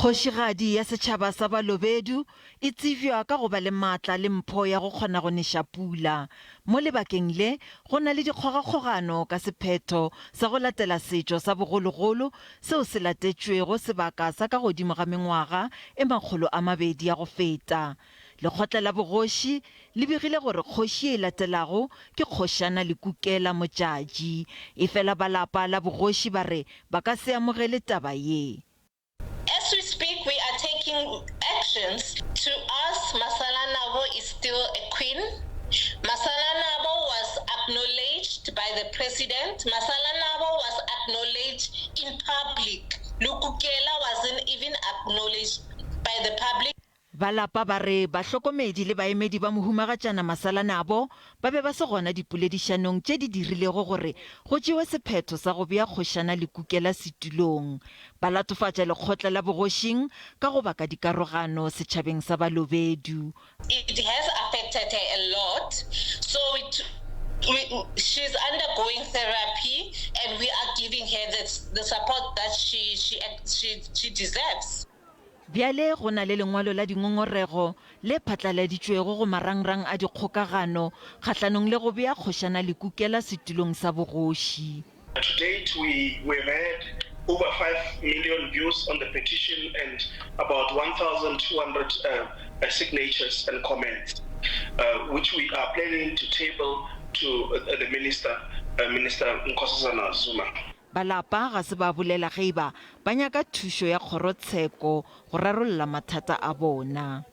Kgoshigadi ya setšhaba sa Balobedu e tsivjwa ka go ba le maatla le mpho ya go kgona go neša pula. Mo lebakeng le go na le dikgogakgogano ka sephetho sa go latela setšo sa bogologolo seo se latetšwego sebaka sa ka godimo ga mengwaga e 200 ya go feta. Lekgotla la bogoši le begile gore kgoši e latelago ke Kgošana Lekukela Motšatši. E fela balapa la bogoši ba re ba ka se amogele taba ye. As we speak, we are taking actions. To us, Masala Nabo is still a queen. Masala Nabo was acknowledged by the president. Masala Nabo was acknowledged in public. Lekukela wasn't even acknowledged by the public. Balapa ba re bahlokomedi le baemedi ba mohumagatšana Masala Nabo ba be ba se gona dipoledišanong tše di dirilego gore go tšewe sephetho sa go bea Kgošana Lekukela setulong. Ba latofatša lekgotla la bogošing ka go baka dikarogano setšhabeng sa Balobedu. It has affected her a lot, so she's undergoing therapy and we are giving her the support that she deserves. Bjale go na le lengwalo la dingongorego le phatlaladitšwego go marangrang a dikgokagano kgatlhanong le go bea Kgošana Lekukela setulong sa bogoši. To date, we've had over 5 million views on the petition and about 1,200 signatures and comments, which we are planning to table to the Minister Nkosazana Zuma. Balapa ga se ba bolela ge ba nyaka thušo ya kgorotsheko go rarolla mathata a bona.